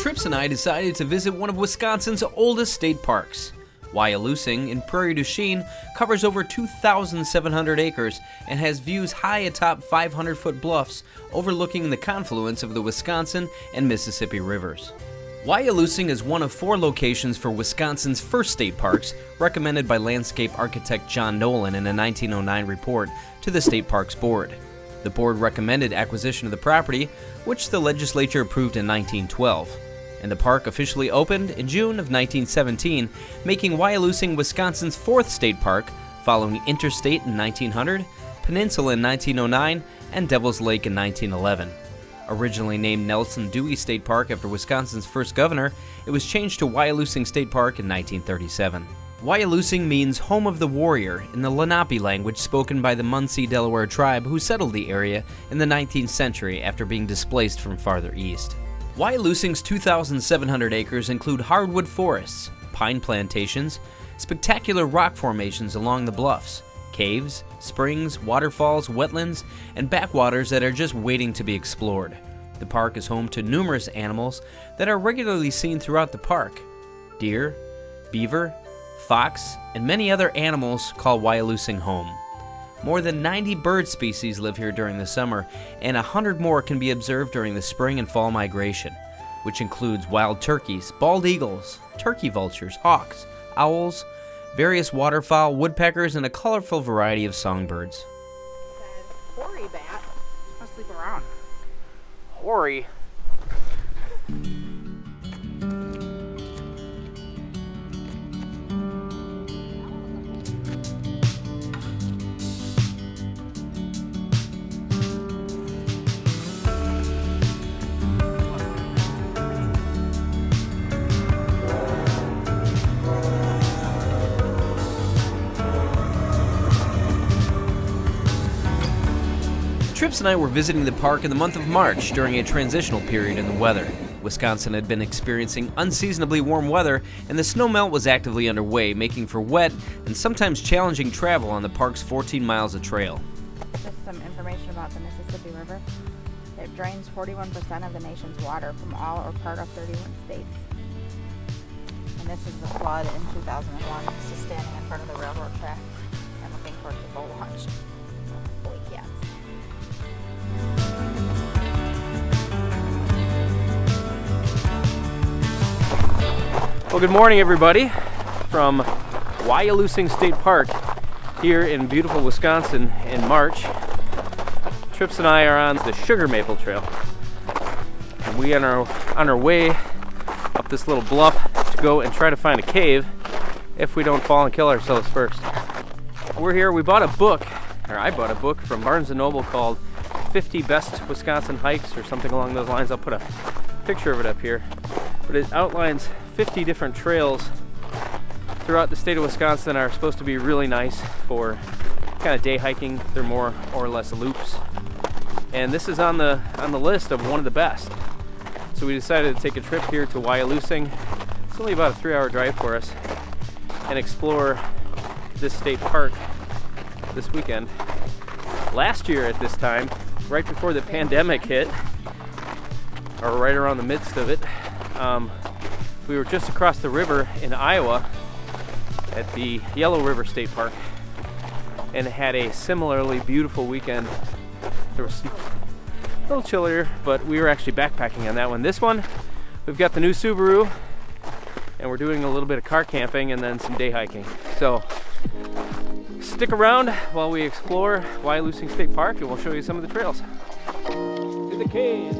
Trips and I decided to visit one of Wisconsin's oldest state parks. Wyalusing in Prairie du Chien covers over 2,700 acres and has views high atop 500-foot bluffs overlooking the confluence of the Wisconsin and Mississippi rivers. Wyalusing is one of 4 locations for Wisconsin's first state parks, recommended by landscape architect John Nolan in a 1909 report to the State Parks Board. The board recommended acquisition of the property, which the legislature approved in 1912. And the park officially opened in June of 1917, making Wyalusing Wisconsin's 4th state park, following Interstate in 1900, Peninsula in 1909, and Devil's Lake in 1911. Originally named Nelson Dewey State Park after Wisconsin's first governor, it was changed to Wyalusing State Park in 1937. Wyalusing means home of the warrior in the Lenape language spoken by the Munsee Delaware tribe who settled the area in the 19th century after being displaced from farther east. Wyalusing's 2,700 acres include hardwood forests, pine plantations, spectacular rock formations along the bluffs, caves, springs, waterfalls, wetlands, and backwaters that are just waiting to be explored. The park is home to numerous animals that are regularly seen throughout the park. Deer, beaver, fox, and many other animals call Wyalusing home. More than 90 bird species live here during the summer, and 100 more can be observed during the spring and fall migration, which includes wild turkeys, bald eagles, turkey vultures, hawks, owls, various waterfowl, woodpeckers, and a colorful variety of songbirds. Said hoary bat. I'll sleep around. Hoary? Trips and I were visiting the park in the month of March during a transitional period in the weather. Wisconsin had been experiencing unseasonably warm weather, and the snowmelt was actively underway, making for wet and sometimes challenging travel on the park's 14 miles of trail. Just some information about the Mississippi River. It drains 41% of the nation's water from all or part of 31 states. And this is the flood in 2001. This is standing in front of the railroad track and looking towards the boat launch. Holy cats. Well, good morning, everybody, from Wyalusing State Park here in beautiful Wisconsin in March. Trips and I are on the Sugar Maple Trail, and we are on our way up this little bluff to go and try to find a cave if we don't fall and kill ourselves first. We're here. We bought a book, or I bought a book from Barnes & Noble called 50 Best Wisconsin Hikes or something along those lines. I'll put a picture of it up here. But it outlines 50 different trails throughout the state of Wisconsin that are supposed to be really nice for kind of day hiking. They're more or less loops. And this is on the list of one of the best. So we decided to take a trip here to Wyalusing. It's only about a 3-hour drive for us, and explore this state park this weekend. Last year at this time, right before the pandemic hit, or right around the midst of it, we were just across the river in Iowa at the Yellow River State Park and had a similarly beautiful weekend. There was a little chillier, but we were actually backpacking on that one. This one, we've got the new Subaru, and we're doing a little bit of car camping and then some day hiking. So stick around while we explore Wyalusing State Park, and we'll show you some of the trails. To the cave.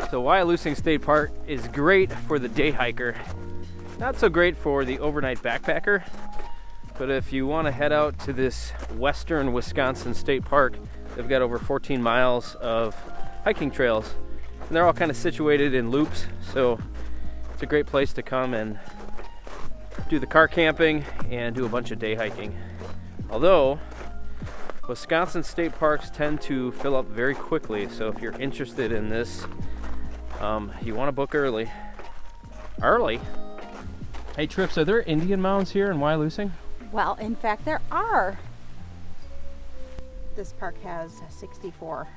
So Wyalusing State Park is great for the day hiker. Not so great for the overnight backpacker, but if you want to head out to this western Wisconsin state park, they've got over 14 miles of hiking trails, and they're all kind of situated in loops, so it's a great place to come and do the car camping and do a bunch of day hiking. Although Wisconsin state parks tend to fill up very quickly, so if you're interested in this, you want to book early. Early. Hey Trips, are there Indian mounds here in Wyalusing? Well, in fact, there are. This park has 64.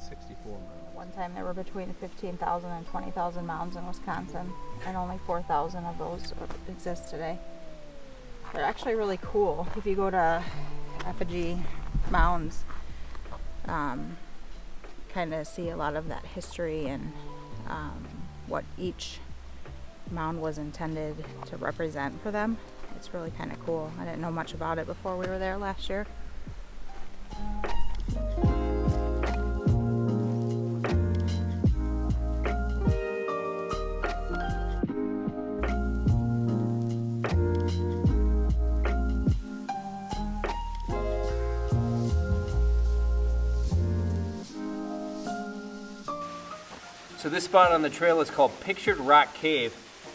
64 mounds. One time there were between 15,000 and 20,000 mounds in Wisconsin, and only 4,000 of those exist today. They're actually really cool. If you go to effigy mounds, kind of see a lot of that history and what each mound was intended to represent for them. It's really kind of cool. I didn't know much about it before we were there last year. So this spot on the trail is called Pictured Rock Cave,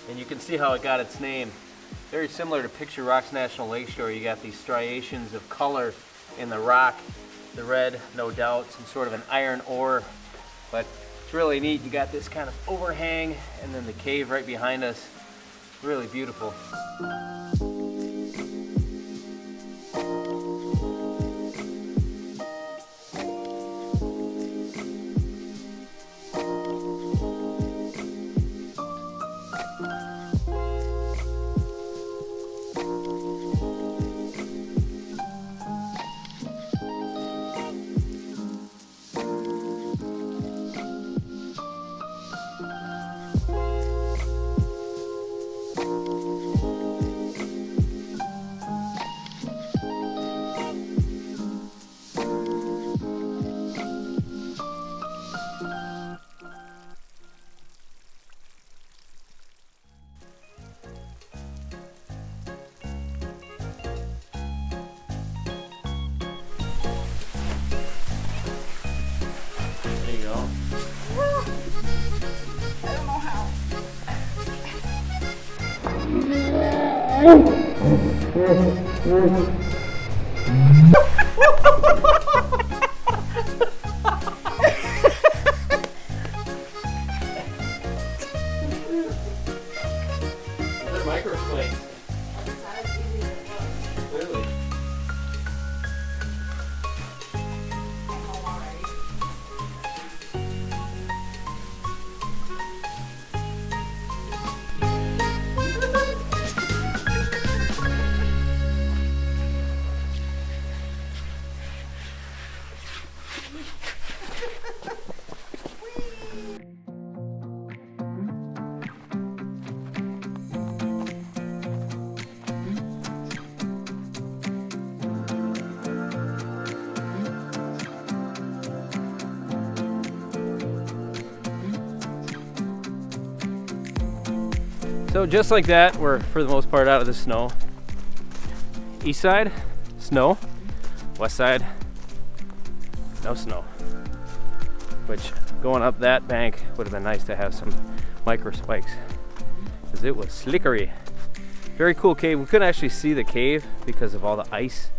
and you can see how it got its name. Very similar to Pictured Rocks National Lakeshore. You got these striations of color in the rock, the red, no doubt, some sort of an iron ore, but it's really neat. You got this kind of overhang and then the cave right behind us. Really beautiful. I don't know how. They're microspikes. It's not as easy as it looks. Clearly. I'm home already. So just like that, we're for the most part out of the snow. East side, snow. West side, no snow. Which, going up that bank would have been nice to have some microspikes, because it was slickery. Very cool cave. We couldn't actually see the cave because of all the ice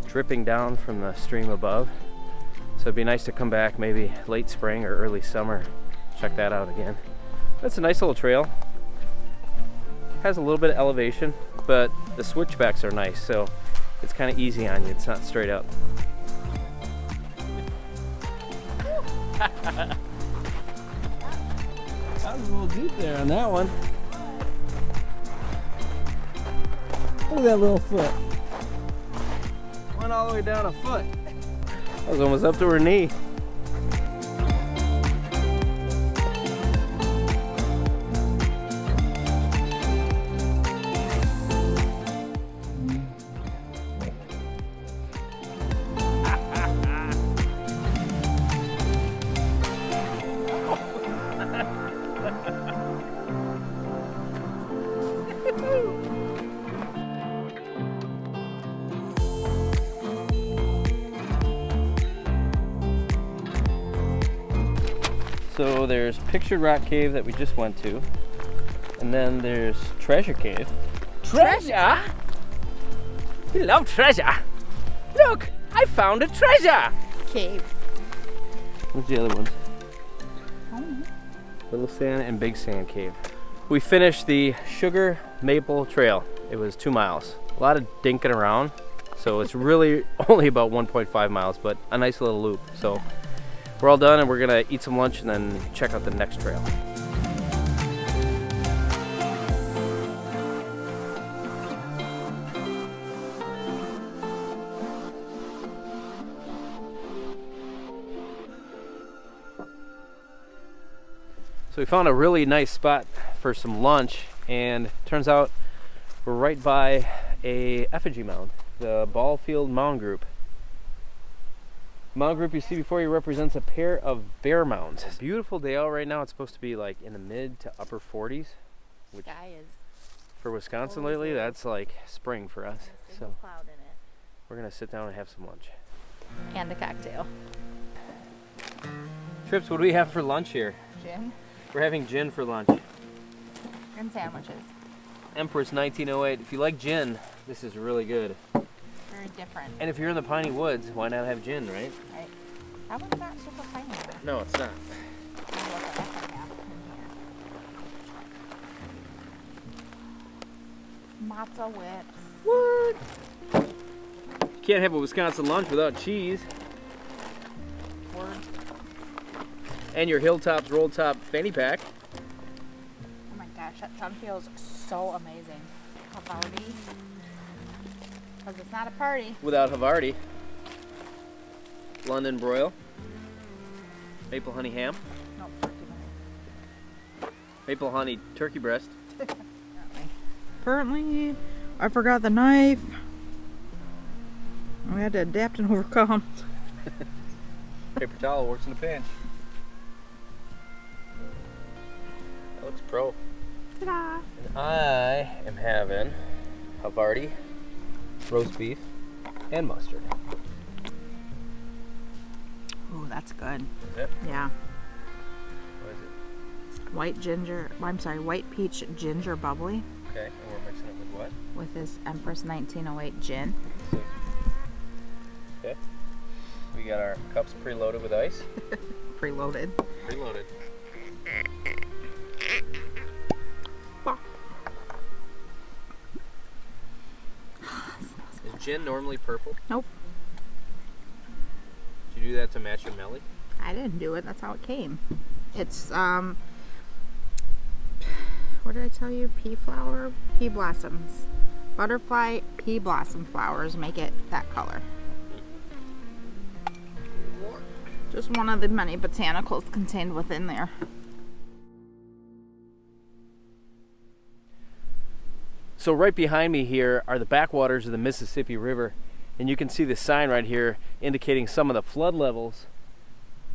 dripping down from the stream above. So it'd be nice to come back maybe late spring or early summer, check that out again. That's a nice little trail. Has a little bit of elevation, but the switchbacks are nice, so it's kind of easy on you. It's not straight up. That was a little deep there on that one. Look at that little foot. Went all the way down a foot. That was almost up to her knee. So there's Pictured Rock Cave that we just went to, and then there's Treasure Cave. Treasure? We love treasure. Look, I found a treasure. Cave. What's the other ones? Oh. Little Sand and Big Sand Cave. We finished the Sugar Maple Trail. It was 2 miles. A lot of dinking around, so it's really only about 1.5 miles, but a nice little loop. So we're all done and we're gonna eat some lunch and then check out the next trail. So we found a really nice spot for some lunch, and turns out we're right by a effigy mound, the Ballfield Mound Group. The mound group you see before you represents a pair of bear mounds. It's a beautiful day out right now. It's supposed to be like in the mid to upper 40s, which Sky is for Wisconsin lately, that's like spring for us. So cloud in it. we're gonna sit down and have some lunch. And a cocktail. Trips, what do we have for lunch here? Gin We're having gin for lunch. and sandwiches. Empress 1908. If you like gin, this is really good. Very different. And if you're in the piney woods, why not have gin, right? Right. That one's not super piney. No, it's not. Look at what I have in here. Matzo whips. What? You can't have a Wisconsin lunch without cheese. Word. And your Hilltops Roll Top fanny pack. Oh my gosh, that sun feels so amazing. Havarti. Because it's not a party. Without Havarti. London broil. Maple honey ham. Nope, turkey minute. Maple honey turkey breast. Apparently, I forgot the knife. We had to adapt and overcome. Paper towel works in a pinch. That looks pro. Ta-da! And I am having Havarti, roast beef, and mustard. Ooh, that's good. Is it? Yeah. What is it? White ginger, I'm sorry, white peach ginger bubbly Okay, and we're mixing it with what? with this Empress 1908 gin. Okay. We got our cups preloaded with ice. Preloaded. Preloaded. Is gin normally purple? Nope. Did you do that to match your melly? I didn't do it. That's how it came. It's, what did I tell you? Pea flower? Pea blossoms. Butterfly pea blossom flowers make it that color. Just one of the many botanicals contained within there. So right behind me here are the backwaters of the Mississippi River, and you can see the sign right here indicating some of the flood levels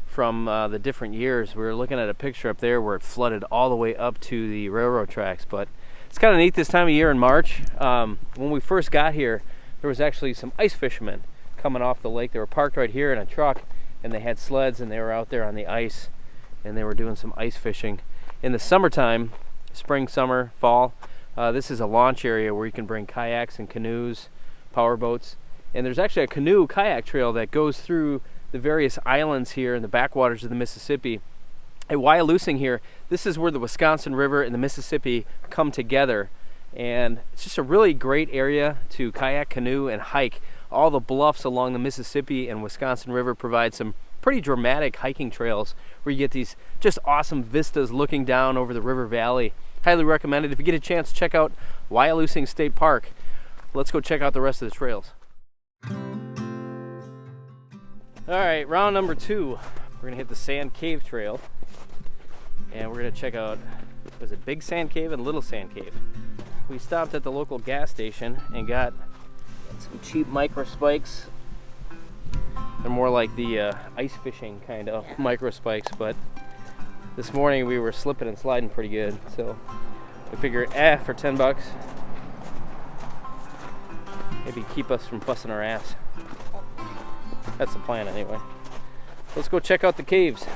from the different years. We were looking at a picture up there where it flooded all the way up to the railroad tracks, but it's kind of neat this time of year in March. When we first got here, there was actually some ice fishermen coming off the lake. They were parked right here in a truck, and they had sleds, and they were out there on the ice, and they were doing some ice fishing. In the summertime, spring, summer, fall, this is a launch area where you can bring kayaks and canoes, power boats, and there's actually a canoe kayak trail that goes through the various islands here in the backwaters of the Mississippi. At Wyalusing here, this is where the Wisconsin River and the Mississippi come together, and it's just a really great area to kayak, canoe, and hike. All the bluffs along the Mississippi and Wisconsin River provide some pretty dramatic hiking trails where you get these just awesome vistas looking down over the river valley. Highly recommended. If you get a chance, check out Wyalusing State Park. Let's go check out the rest of the trails. All right, round number 2. We're gonna hit the Sand Cave Trail, and we're gonna check out, was it Big Sand Cave and Little Sand Cave? We stopped at the local gas station and got some cheap MICROSPIKES. They're more like the ice fishing kind of MICROSPIKES, but this morning we were slipping and sliding pretty good, so I figured, for 10 bucks, maybe keep us from busting our ass. That's the plan anyway. Let's go check out the caves.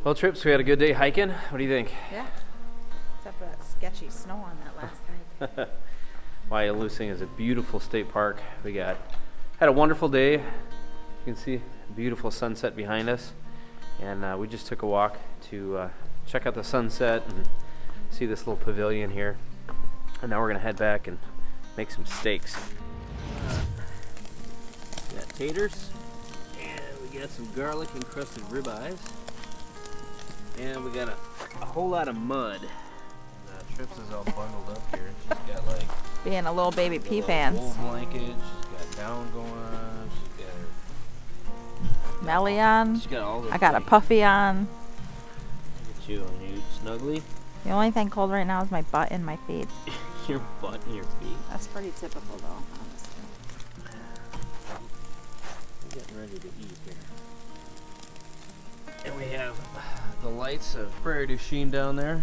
Well, Trips, we had a good day hiking. What do you think? Yeah. Except for that sketchy snow on that last night. Wyalusing is a beautiful state park. We had a wonderful day. You can see a beautiful sunset behind us. And we just took a walk to check out the sunset and see this little pavilion here. And now we're gonna head back and make some steaks. We got taters, and we got some garlic encrusted ribeyes, and we got a whole lot of mud. Trips is all bundled up here. She's got like Being a little baby pea wool pants. blanket. She's got down going on. She's got her Melly on. She's got all the I got a things. puffy on. Look at you, and you snuggly. The only thing cold right now is my butt and my feet. Your butt and your feet. That's pretty typical though, honestly. We're getting ready to eat here. And we have the lights of Prairie du Chien down there.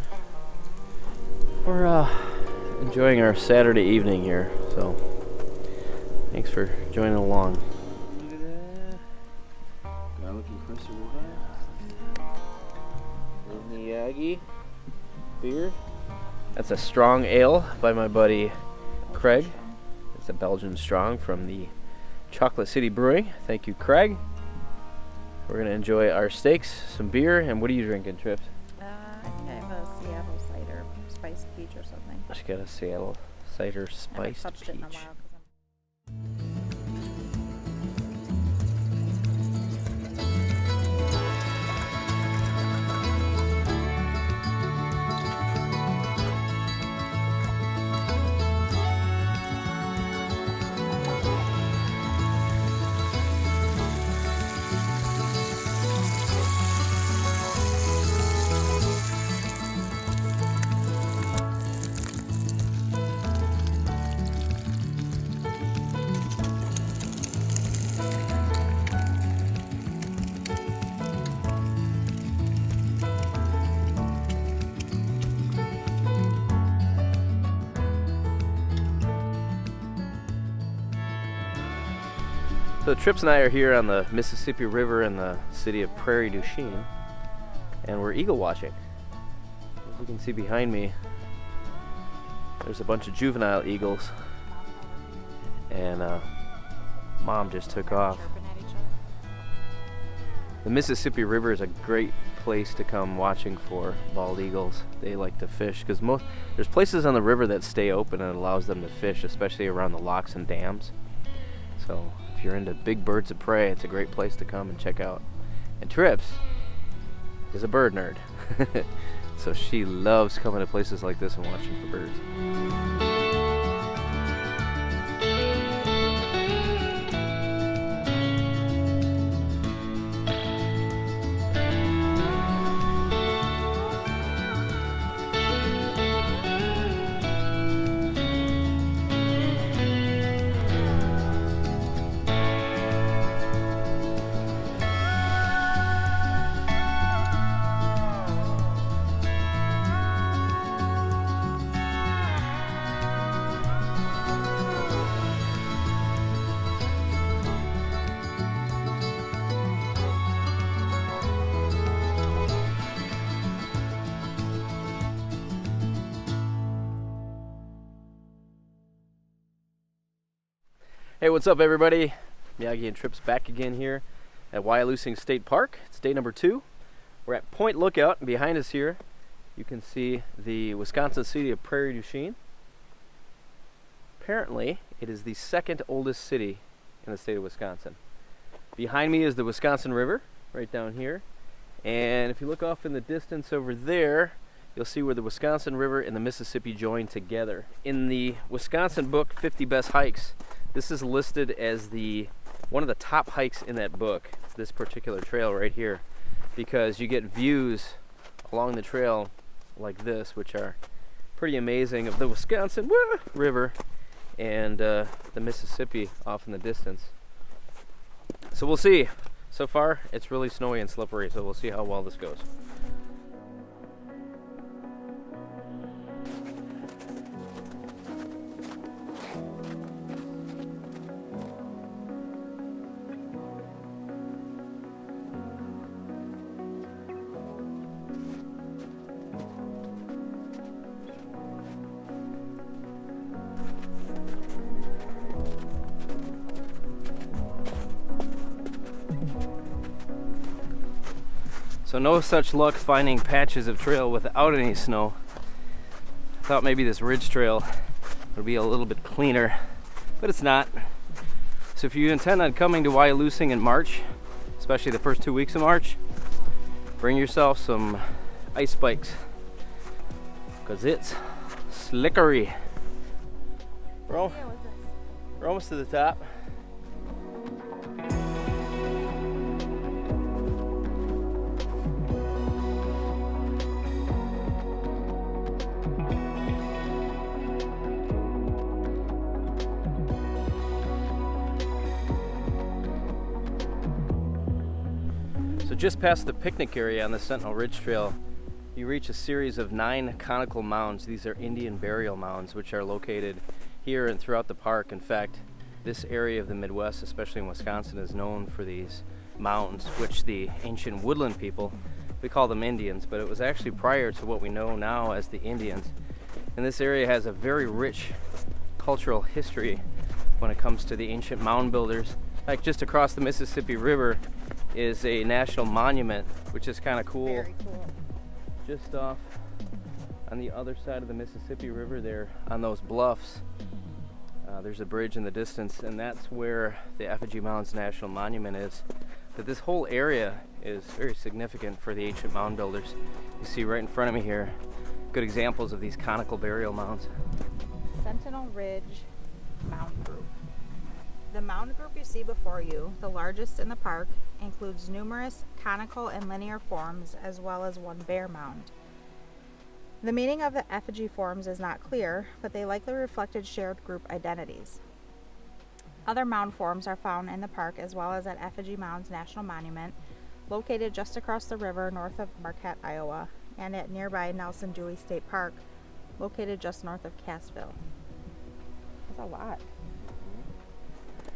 We're enjoying our Saturday evening here, so thanks for joining along. Look at that. Garlic encrusted ribeye. Little Miyagi beer. That's a strong ale by my buddy Craig. It's a Belgian strong from the Chocolate City Brewing. Thank you, Craig. We're gonna enjoy our steaks, some beer, and what are you drinking, Trips? I think I have a Seattle cider spiced peach or something. She got a Seattle cider I haven't spiced touched it in a peach. while 'cause I'm So Trips and I are here on the Mississippi River in the city of Prairie du Chien, and we're eagle watching. As you can see behind me, there's a bunch of juvenile eagles, and Mom just took off. chirping at each other. The Mississippi River is a great place to come watching for bald eagles. They like to fish because there's places on the river that stay open and it allows them to fish, especially around the locks and dams. So if you're into big birds of prey, it's a great place to come and check out. And Trips is a bird nerd. So she loves coming to places like this and watching for birds. Hey, what's up everybody? Miyagi and Trips back again here at Wyalusing State Park. It's day number 2. We're at Point Lookout, and behind us here you can see the Wisconsin city of Prairie du Chien. Apparently, it is the second oldest city in the state of Wisconsin. Behind me is the Wisconsin River, right down here. And if you look off in the distance over there, you'll see where the Wisconsin River and the Mississippi join together. In the Wisconsin book, 50 Best Hikes, this is listed as one of the top hikes in that book, this particular trail right here, because you get views along the trail like this, which are pretty amazing, of the Wisconsin River and the Mississippi off in the distance. So we'll see. So far, it's really snowy and slippery, so we'll see how well this goes. So no such luck finding patches of trail without any snow. I thought maybe this ridge trail would be a little bit cleaner, but it's not. So if you intend on coming to Wyalusing in March, especially the first 2 weeks of March, bring yourself some ice bikes, because it's slickery. We're almost to the top. So just past the picnic area on the Sentinel Ridge Trail, you reach a series of 9 conical mounds. These are Indian burial mounds, which are located here and throughout the park. In fact, this area of the Midwest, especially in Wisconsin, is known for these mounds, which the ancient woodland people, we call them Indians, but it was actually prior to what we know now as the Indians. And this area has a very rich cultural history when it comes to the ancient mound builders. Like just across the Mississippi River is a national monument, which is kind of cool. Very cool. Just off on the other side of the Mississippi River there on those bluffs, there's a bridge in the distance, and that's where the Effigy Mounds National Monument is. But this whole area is very significant for the ancient mound builders. You see right in front of me here good examples of these conical burial mounds. Sentinel Ridge Mound Group. The mound group you see before you, the largest in the park, includes numerous conical and linear forms as well as one bare mound. The meaning of the effigy forms is not clear, but they likely reflected shared group identities. Other mound forms are found in the park as well as at Effigy Mounds National Monument, located just across the river north of Marquette, Iowa, and at nearby Wyalusing State Park, located just north of Cassville. That's a lot.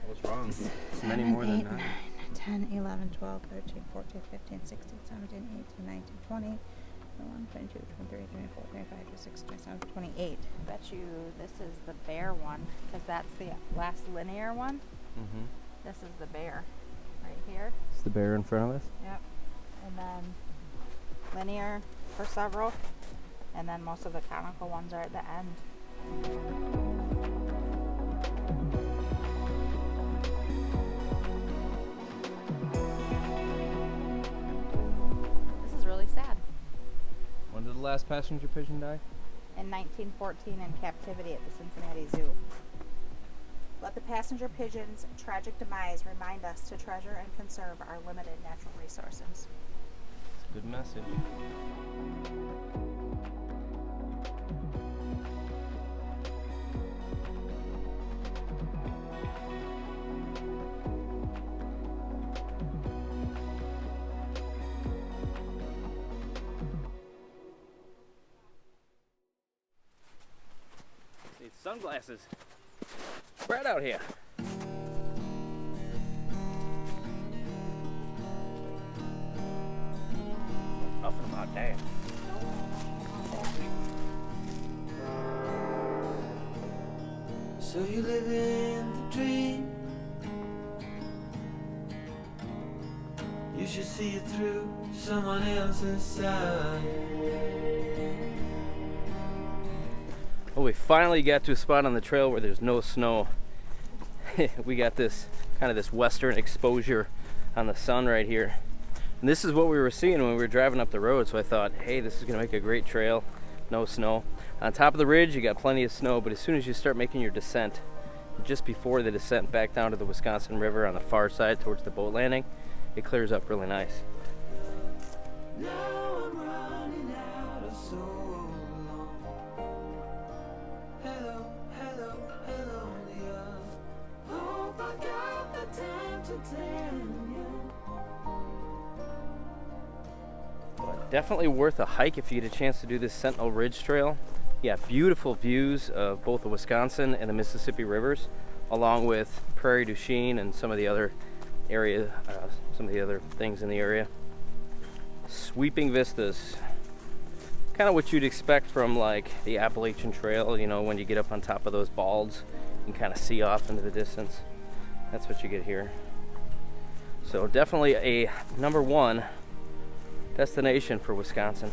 What's wrong? It's many more than 8, that. 9, 10, 11, 12, 13, 14, 15, 16, 17, 18, 19, 20, 21, 22, 23, 24, 25, 26, 27, 28. I bet you this is the bare one, because that's the last linear one. Mm-hmm. This is the bare right here. It's the bear in front of us. Yep. And then linear for several, and then most of the conical ones are at the end. When did the last passenger pigeon die? In 1914 in captivity at the Cincinnati Zoo. Let the passenger pigeon's tragic demise remind us to treasure and conserve our limited natural resources. It's a good message. Sunglasses. Right out here. Nothing about that. So you live in the dream. You should see it through someone else's side. Well, we finally got to a spot on the trail where there's no snow. We got this kind of this western exposure on the sun right here. And this is what we were seeing when we were driving up the road, so I thought, hey, this is gonna make a great trail. No snow. On top of the ridge, you got plenty of snow, but as soon as you start making your descent, just before the descent back down to the Wisconsin River on the far side towards the boat landing, it clears up really nice. Now I'm running out of so long. Hello, hello, hello, dear. Hope I got the time to tell you. But definitely worth a hike if you get a chance to do this Sentinel Ridge Trail. Yeah, beautiful views of both the Wisconsin and the Mississippi rivers, along with Prairie du Chien and some of the other area, some of the other things in the area. Sweeping vistas, kind of what you'd expect from like the Appalachian Trail. You know, when you get up on top of those balds, you can kind of see off into the distance. That's what you get here. So definitely a number one destination for Wisconsin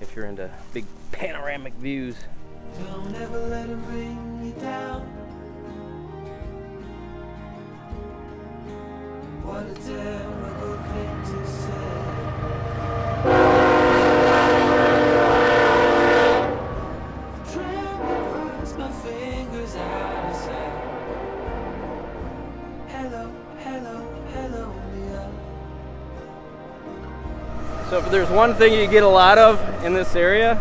if you're into big panoramic views. Don't ever let him bring you down. What a terrible thing to say. Trembling across my fingers out of sight. Hello, hello, hello, Mia. So if there's one thing you get a lot of in this area,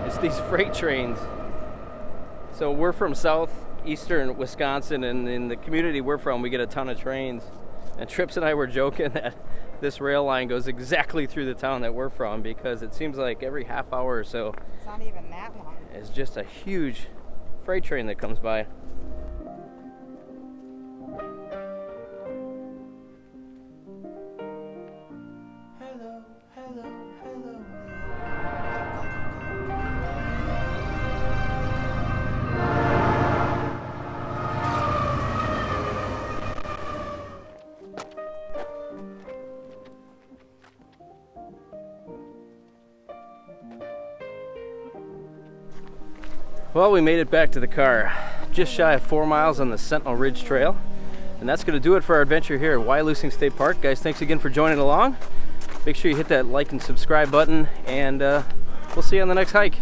it's these freight trains. So we're from southeastern Wisconsin, and in the community we're from, we get a ton of trains. And Trips and I were joking that this rail line goes exactly through the town that we're from, because it seems like every half hour or so It's not even that long. is just a huge freight train that comes by. Hello, hello, hello, Mia. Well, we made it back to the car, just shy of 4 miles on the Sentinel Ridge Trail. And that's going to do it for our adventure here at Wyalusing State Park. Guys, thanks again for joining along. Make sure you hit that like and subscribe button, and we'll see you on the next hike.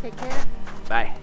Take care. Bye.